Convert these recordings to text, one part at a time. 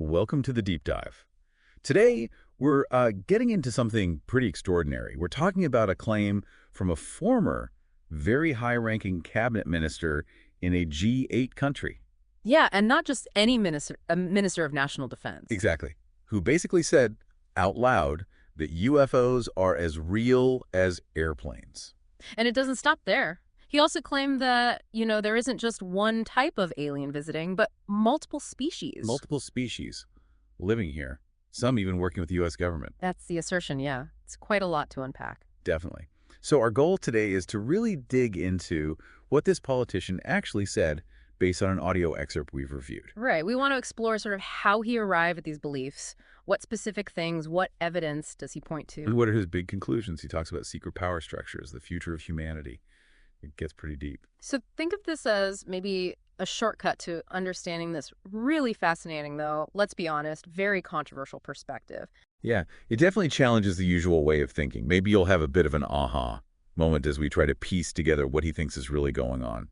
Welcome to the deep dive. Today, we're getting into something pretty extraordinary. We're talking about a claim from a former, very high-ranking cabinet minister in a G8 country. Yeah, and not just any minister, a minister of national defense. Exactly. Who basically said out loud that UFOs are as real as airplanes. And it doesn't stop there. He also claimed that, there isn't just one type of alien visiting, but multiple species. Multiple species living here, some even working with the U.S. government. That's the assertion, yeah. It's quite a lot to unpack. Definitely. So our goal today is to really dig into what this politician actually said based on an audio excerpt we've reviewed. Right. We want to explore sort of how he arrived at these beliefs. What specific things, what evidence does he point to? And what are his big conclusions? He talks about secret power structures, the future of humanity. It gets pretty deep. So think of this as maybe a shortcut to understanding this really fascinating, though, let's be honest, very controversial perspective. Yeah, it definitely challenges the usual way of thinking. Maybe you'll have a bit of an aha moment as we try to piece together what he thinks is really going on.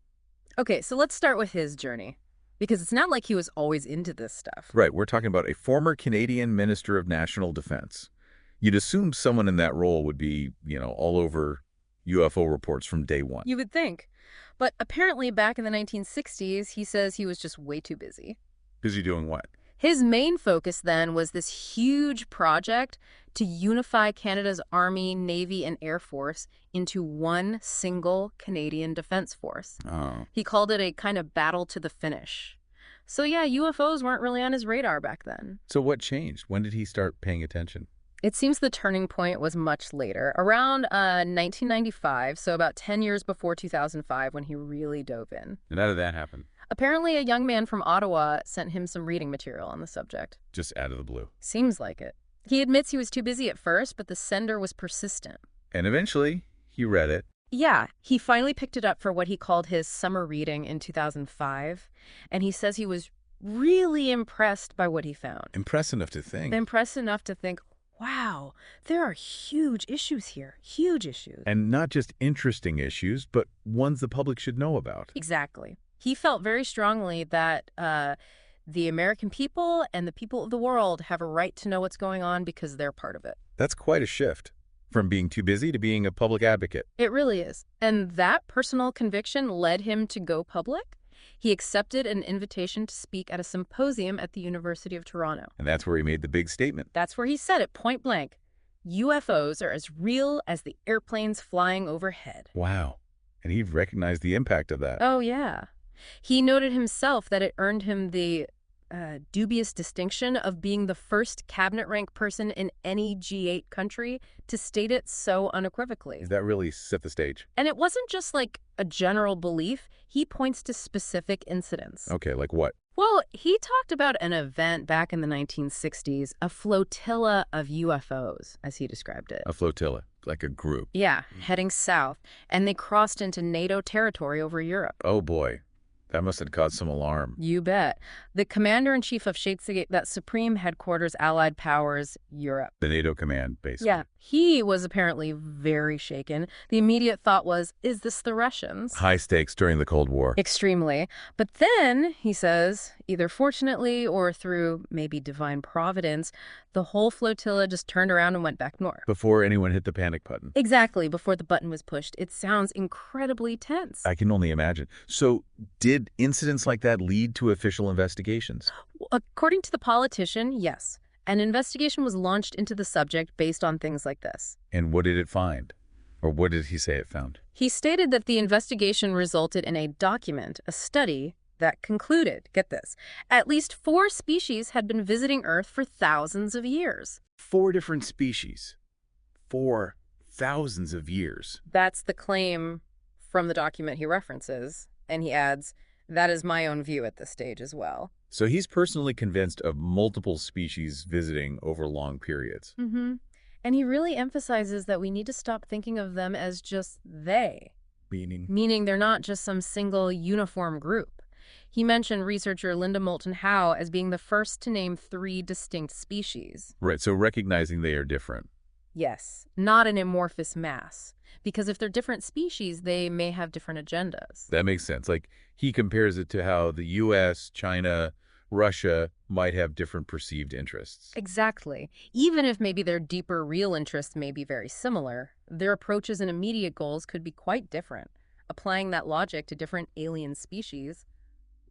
Okay, so let's start with his journey, because it's not like he was always into this stuff. Right, we're talking about a former Canadian Minister of National Defense. You'd assume someone in that role would be, all over UFO reports from day one. You would think. But apparently back in the 1960s, he says he was just way too busy. Busy doing what? His main focus then was this huge project to unify Canada's Army, Navy, and Air Force into one single Canadian Defense Force. Oh. He called it a kind of battle to the finish. So yeah, UFOs weren't really on his radar back then. So what changed? When did he start paying attention? It seems the turning point was much later, around 1995, so about 10 years before 2005 when he really dove in. And how did that happen? Apparently, a young man from Ottawa sent him some reading material on the subject. Just out of the blue. Seems like it. He admits he was too busy at first, but the sender was persistent. And eventually, he read it. Yeah, he finally picked it up for what he called his summer reading in 2005, and he says he was really impressed by what he found. Impressed enough to think. Impressed enough to think, wow, there are huge issues here, huge issues. And not just interesting issues, but ones the public should know about. Exactly. He felt very strongly that the American people and the people of the world have a right to know what's going on because they're part of it. That's quite a shift, from being too busy to being a public advocate. It really is. And that personal conviction led him to go public. He accepted an invitation to speak at a symposium at the University of Toronto. And that's where he made the big statement. That's where he said it point blank. UFOs are as real as the airplanes flying overhead. Wow. And he recognized the impact of that. Oh, yeah. He noted himself that it earned him the dubious distinction of being the first cabinet rank person in any G8 country to state it so unequivocally. That really set the stage. And it wasn't just like a general belief. He points to specific incidents. Okay, like what? Well, he talked about an event back in the 1960s, a flotilla of UFOs, as he described it. A flotilla, like a group. Yeah, heading south. And they crossed into NATO territory over Europe. Oh, boy. That must have caused some alarm. You bet. The commander-in-chief of Shatesgate, that Supreme Headquarters Allied Powers, Europe. The NATO command, basically. Yeah. He was apparently very shaken. The immediate thought was, is this the Russians? High stakes during the Cold War. Extremely. But then, he says, either fortunately or through maybe divine providence, the whole flotilla just turned around and went back north. Before anyone hit the panic button. Exactly, before the button was pushed. It sounds incredibly tense. I can only imagine. So, did incidents like that lead to official investigations? According to the politician, yes. An investigation was launched into the subject based on things like this. And what did it find? Or what did he say it found? He stated that the investigation resulted in a document, a study, that concluded, get this, at least 4 species had been visiting Earth for thousands of years. 4 different species. For thousands of years. That's the claim from the document he references. And he adds, that is my own view at this stage as well. So he's personally convinced of multiple species visiting over long periods. Mm-hmm. And he really emphasizes that we need to stop thinking of them as just they. Meaning they're not just some single uniform group. He mentioned researcher Linda Moulton Howe as being the first to name 3 distinct species. Right, so recognizing they are different. Yes, not an amorphous mass. Because if they're different species, they may have different agendas. That makes sense. Like, he compares it to how the U.S., China, Russia might have different perceived interests. Exactly. Even if maybe their deeper real interests may be very similar, their approaches and immediate goals could be quite different. Applying that logic to different alien species,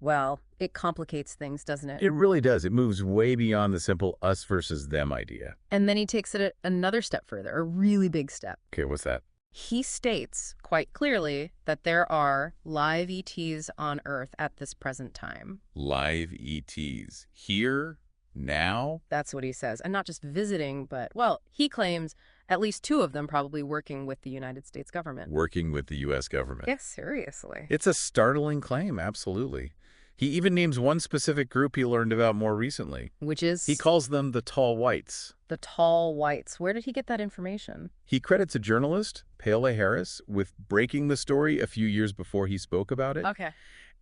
well, it complicates things, doesn't it? It really does. It moves way beyond the simple us versus them idea. And then he takes it another step further, a really big step. Okay, what's that? He states quite clearly that there are live ETs on Earth at this present time. Live ETs. Here? Now? That's what he says. And not just visiting, but, well, he claims at least 2 of them probably working with the United States government. Working with the U.S. government. Yes, seriously. It's a startling claim, absolutely. He even names one specific group he learned about more recently. Which is? He calls them the Tall Whites. The Tall Whites. Where did he get that information? He credits a journalist, Paola Harris, with breaking the story a few years before he spoke about it. Okay.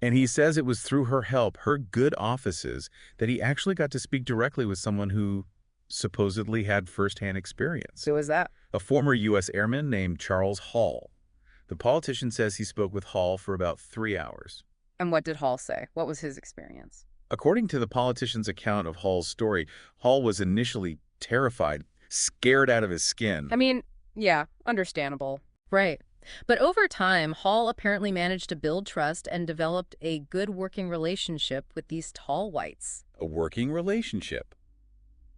And he says it was through her help, her good offices, that he actually got to speak directly with someone who supposedly had firsthand experience. Who was that? A former U.S. airman named Charles Hall. The politician says he spoke with Hall for about 3 hours. And what did Hall say? What was his experience? According to the politician's account of Hall's story, Hall was initially terrified, scared out of his skin. I mean, yeah, understandable. Right. But over time, Hall apparently managed to build trust and developed a good working relationship with these Tall Whites. A working relationship?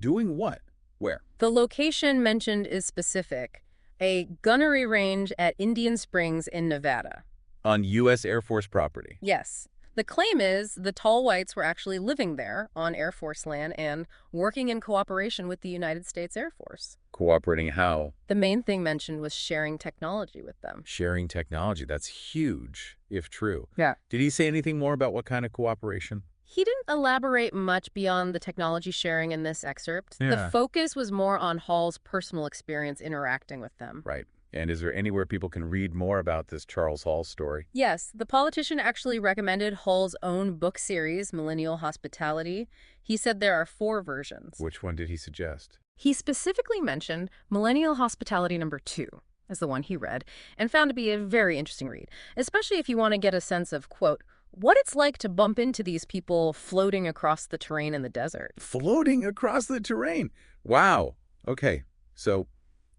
Doing what? Where? The location mentioned is specific, a gunnery range at Indian Springs in Nevada. On U.S. Air Force property. Yes. The claim is the Tall Whites were actually living there on Air Force land and working in cooperation with the United States Air Force. Cooperating how? The main thing mentioned was sharing technology with them. Sharing technology. That's huge, if true. Yeah. Did he say anything more about what kind of cooperation? He didn't elaborate much beyond the technology sharing in this excerpt. Yeah. The focus was more on Hall's personal experience interacting with them. Right. And is there anywhere people can read more about this Charles Hall story? Yes, the politician actually recommended Hall's own book series, Millennial Hospitality. He said there are 4 versions. Which one did he suggest? He specifically mentioned Millennial Hospitality #2 as the one he read, and found to be a very interesting read, especially if you want to get a sense of, quote, what it's like to bump into these people floating across the terrain in the desert. Floating across the terrain. Wow. Okay. So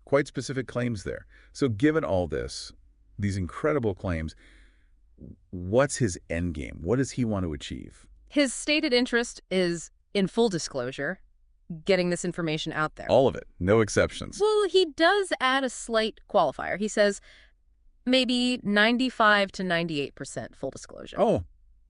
quite specific claims there. So given all this, these incredible claims, what's his end game? What does he want to achieve? His stated interest is, in full disclosure, getting this information out there. All of it. No exceptions. Well, he does add a slight qualifier. He says maybe 95 to 98% full disclosure. Oh,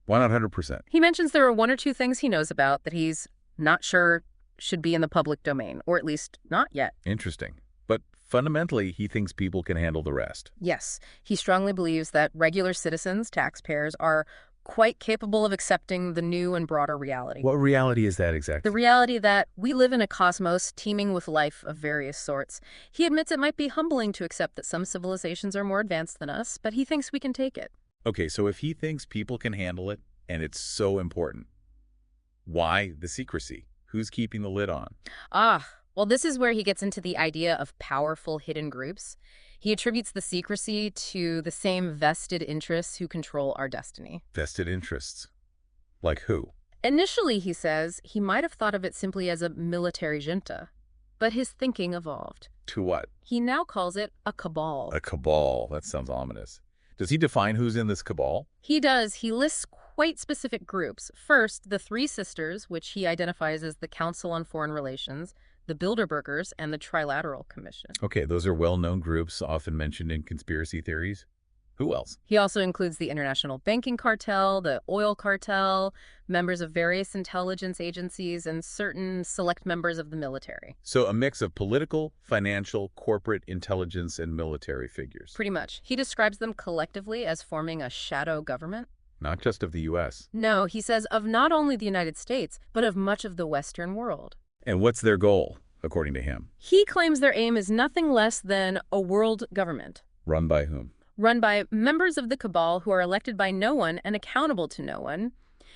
why not 100%? He mentions there are 1 or 2 things he knows about that he's not sure should be in the public domain, or at least not yet. Interesting. But fundamentally, he thinks people can handle the rest. Yes, he strongly believes that regular citizens, taxpayers, are quite capable of accepting the new and broader reality. What reality is that exactly? The reality that we live in a cosmos teeming with life of various sorts. He admits it might be humbling to accept that some civilizations are more advanced than us, but he thinks we can take it. Okay, so if he thinks people can handle it, and it's so important, why the secrecy? Who's keeping the lid on? Well, this is where he gets into the idea of powerful hidden groups. He attributes the secrecy to the same vested interests who control our destiny. Vested interests? Like who? Initially, he says, he might have thought of it simply as a military junta, but his thinking evolved. To what? He now calls it a cabal. A cabal. That sounds ominous. Does he define who's in this cabal? He does. He lists quite specific groups. First, the Three Sisters, which he identifies as the Council on Foreign Relations, the Bilderbergers, and the Trilateral Commission. Okay, those are well-known groups, often mentioned in conspiracy theories. Who else? He also includes the International Banking Cartel, the Oil Cartel, members of various intelligence agencies, and certain select members of the military. So a mix of political, financial, corporate, intelligence, and military figures. Pretty much. He describes them collectively as forming a shadow government. Not just of the U.S. No, he says of not only the United States, but of much of the Western world. And what's their goal, according to him? He claims their aim is nothing less than a world government. Run by whom? Run by members of the cabal who are elected by no one and accountable to no one.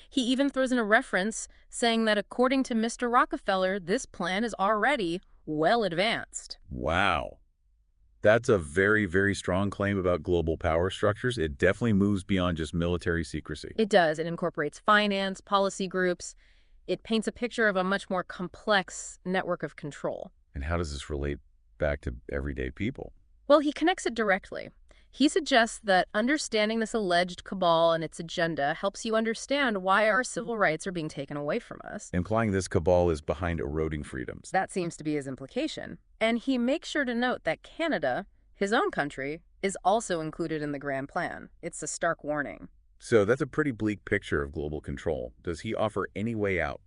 He even throws in a reference saying that according to Mr. Rockefeller, this plan is already well advanced. Wow. That's a very, very strong claim about global power structures. It definitely moves beyond just military secrecy. It does. It incorporates finance, policy groups. It paints a picture of a much more complex network of control. And how does this relate back to everyday people? Well, he connects it directly. He suggests that understanding this alleged cabal and its agenda helps you understand why our civil rights are being taken away from us. Implying this cabal is behind eroding freedoms. That seems to be his implication. And he makes sure to note that Canada, his own country, is also included in the Grand Plan. It's a stark warning. So that's a pretty bleak picture of global control. Does he offer any way out,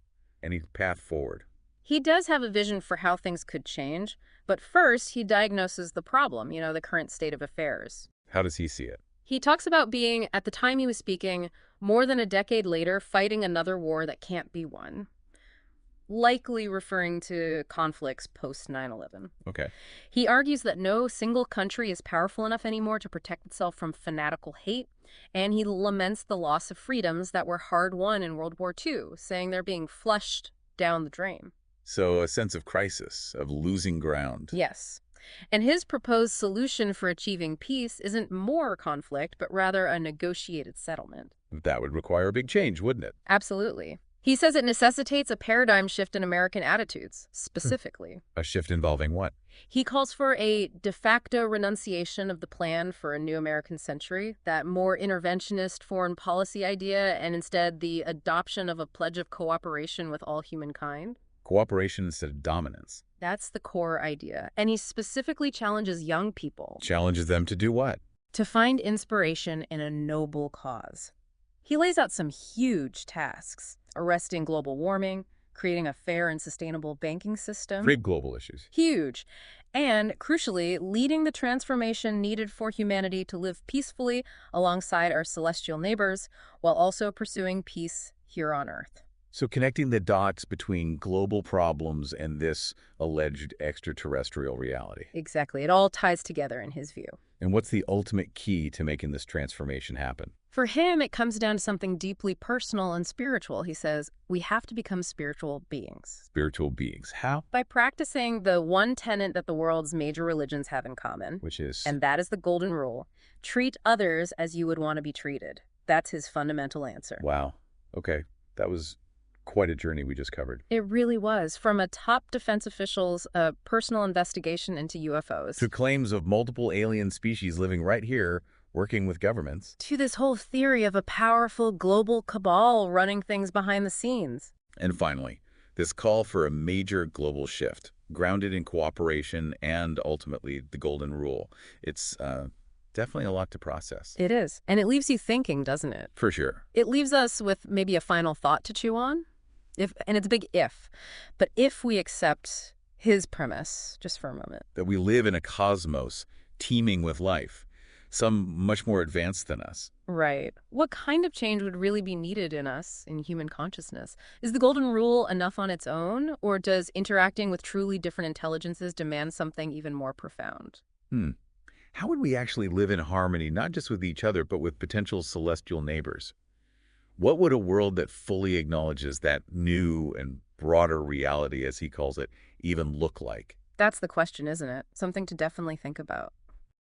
any path forward? He does have a vision for how things could change, but first he diagnoses the problem, the current state of affairs. How does he see it? He talks about being, at the time he was speaking, more than a decade later, fighting another war that can't be won. Likely referring to conflicts post 9/11. Okay. He argues that no single country is powerful enough anymore to protect itself from fanatical hate, and he laments the loss of freedoms that were hard-won in World War II, saying they're being flushed down the drain. So a sense of crisis, of losing ground. Yes. And his proposed solution for achieving peace isn't more conflict, but rather a negotiated settlement. That would require a big change, wouldn't it? Absolutely. He says it necessitates a paradigm shift in American attitudes, specifically. A shift involving what? He calls for a de facto renunciation of the plan for a new American century, that more interventionist foreign policy idea, and instead the adoption of a pledge of cooperation with all humankind. Cooperation instead of dominance. That's the core idea. And he specifically challenges young people. Challenges them to do what? To find inspiration in a noble cause. He lays out some huge tasks: arresting global warming, creating a fair and sustainable banking system. Big global issues. Huge. And, crucially, leading the transformation needed for humanity to live peacefully alongside our celestial neighbors, while also pursuing peace here on Earth. So connecting the dots between global problems and this alleged extraterrestrial reality. Exactly. It all ties together in his view. And what's the ultimate key to making this transformation happen? For him, it comes down to something deeply personal and spiritual. He says, we have to become spiritual beings. Spiritual beings. How? By practicing the one tenet that the world's major religions have in common. Which is? And that is the golden rule. Treat others as you would want to be treated. That's his fundamental answer. Wow. Okay. That was quite a journey we just covered. It really was. From a top defense official's personal investigation into UFOs. To claims of multiple alien species living right here, working with governments. To this whole theory of a powerful global cabal running things behind the scenes. And finally, this call for a major global shift, grounded in cooperation and ultimately the golden rule. It's definitely a lot to process. It is. And it leaves you thinking, doesn't it? For sure. It leaves us with maybe a final thought to chew on. And it's a big if. But if we accept his premise, just for a moment. That we live in a cosmos teeming with life, some much more advanced than us. Right. What kind of change would really be needed in us, in human consciousness? Is the golden rule enough on its own, or does interacting with truly different intelligences demand something even more profound? How would we actually live in harmony, not just with each other, but with potential celestial neighbors? What would a world that fully acknowledges that new and broader reality, as he calls it, even look like? That's the question, isn't it? Something to definitely think about.